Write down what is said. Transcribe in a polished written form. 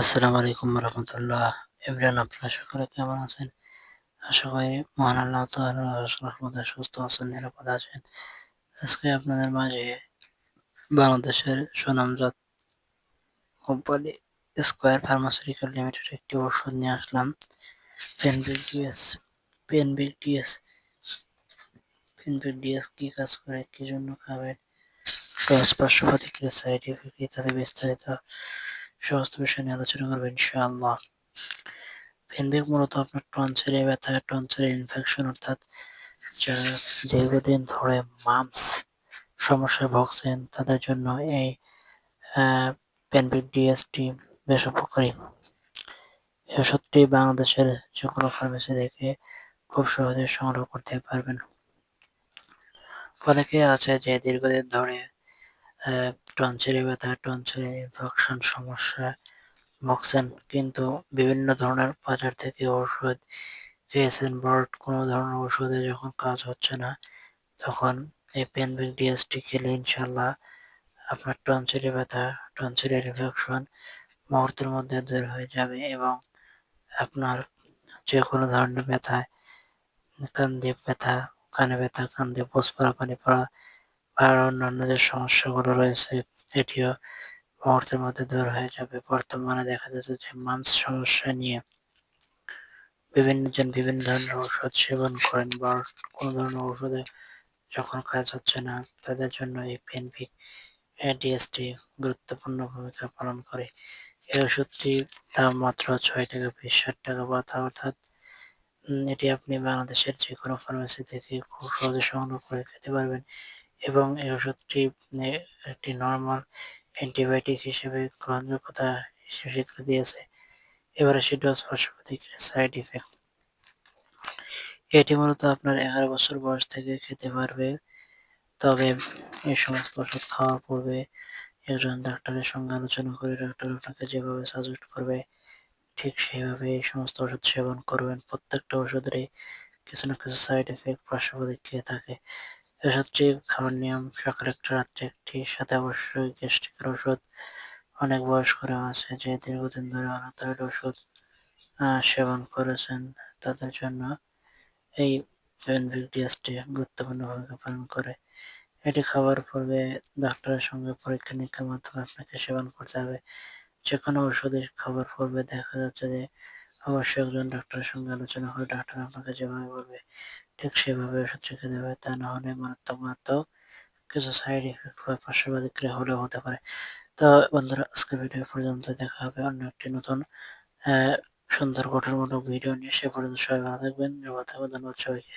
আসসালামু আলাইকুম রহমতুল্লাহ। এভরিওয়ান, আপনারা সকলে কেমন আছেন? আশা করি মহান আল্লাহ তাআলার রহমতে সুস্থ আছেন, নিরাপদে আছেন। আজকে আপনাদের মাঝে বাংলাদেশের সুনামজাত কোম্পানি স্কয়ার ফার্মাসিউটিক্যাল লিমিটেড একটি ওষুধ নিয়ে আসলাম, পেনভিক ডিএস। পেনভিক ডিএস পেনভিক ডিএস কি কাজ করে, কি জন্য খাবেন, পার্শ্ব প্রতিক্রিয়া, সাইড ইফেক্ট ইত্যাদি বিস্তারিত সমস্ত বিষয় নিয়ে আলোচনা করবেন ইনশাআল্লাহ। পেনভিক মূলত আপনার টনসিলে ব্যথা, টনসিলের ইনফেকশন অর্থাৎ যারা দীর্ঘদিন ধরে মাম্পস সমস্যায় ভুগছেন তাদের জন্য এই পেনভিক ডিএসটি বেশ উপকারী। এই ওষুধটি বাংলাদেশের যে কোনো ফার্মেসি থেকে খুব সহজে সংগ্রহ করতে পারবেন। অনেকে আছে যে দীর্ঘদিন ধরে টনসিলে ব্যথা, টনসিলের ইনফেকশন সমস্যা ভুগছেন, কিন্তু বিভিন্ন ধরনের বাজার থেকে ওষুধ খেয়েছেন, বাট কোনো ধরনের ওষুধে যখন কাজ হচ্ছে না, তখন এই পেনভিক ডিএসটি খেলে ইনশাল্লাহ আপনার টনসিলে ব্যথা, টনসিলের ইনফেকশন মুহূর্তের মধ্যে দূর হয়ে যাবে এবং আপনার যে কোনো ধরনের ব্যথায়, কান দিয়ে ব্যথা, কানে ব্যথা, কান দিয়ে পুজ পড়া, পানি পড়া আর অন্যান্য যে সমস্যাগুলো রয়েছে এটিও মুহূর্তের মধ্যে দূর হয়ে যাবে। বর্তমানে দেখা যাচ্ছে যে মাম্পস সমস্যা নিয়ে বিভিন্ন জন বিভিন্ন ধরনের ঔষধ সেবন করেন, বা কোনো ধরনের ঔষধে যখন কাজ হচ্ছে না, তাদের জন্য এই পেনভিক ডিএসটি গুরুত্বপূর্ণ ভূমিকা পালন করে। এই ওষুধটির দাম মাত্র ৬ টাকা পিস, ৬০ টাকা পাতা, অর্থাৎ এটি আপনি বাংলাদেশের যে কোনো ফার্মেসি থেকে খুব সহজে সংগ্রহ করে খেতে পারবেন এবং এই ওষুধটি একটি নর্মাল অ্যান্টিবায়োটিক হিসেবে গ্রহণযোগ্যতা হিসেবে স্বীকৃতি দিয়েছে। এবার আসি ডোজ, পার্শ্ব প্রতিক্রিয়া, সাইড ইফেক্ট। এটি মূলত আপনার ১১ বছর বয়স থেকে খেতে পারবে, তবে এই সমস্ত ওষুধ খাওয়ার পূর্বে একজন ডাক্তারের সঙ্গে আলোচনা করে ডাক্তার আপনাকে যেভাবে সাজেস্ট করবে ঠিক সেইভাবে এই সমস্ত ওষুধ সেবন করবেন। প্রত্যেকটা ওষুধেরই কিছু না কিছু সাইড এফেক্ট, পার্শ্ব প্রতিক্রিয়া থাকে। ওষুধটি খাওয়ার নিয়ম: সকালে একটা, রাত্রে একটি, সাথে অবশ্যই গ্যাস্ট্রিকের ওষুধ। অনেক বয়স্করা আছে যে দীর্ঘদিন ধরে অনবরত ওষুধ সেবন করেছেন, তাদের জন্য এই পেনভিক ডিএসটি গুরুত্বপূর্ণ ভূমিকা পালন করে। এটি খাবার পূর্বে ডাক্তারের সঙ্গে পরীক্ষা-নিরীক্ষার মাধ্যমে আপনাকে সেবন করতে হবে। যেকোনো ওষুধের খাবার পূর্বে দেখা যাচ্ছে যে অবশ্যই একজন ডাক্তারের সঙ্গে আলোচনা করে ডাক্তার আপনাকে যেভাবে বলবে ঠিক সেভাবে ওষুধটি খেতে হবে। তা না হলে মারাত্মক কিছু সাইড ইফেক্ট বা পার্শ্ব প্রতিক্রিয়া হলেও হতে পারে। তো বন্ধুরা, আজকের ভিডিও পর্যন্ত, দেখা হবে অন্য একটি নতুন সুন্দর গঠনমূলক ভিডিও নিয়ে। সে পর্যন্ত সবাই ভালো থাকবেন, নিরাপদ থাকবেন। ধন্যবাদ সবাইকে।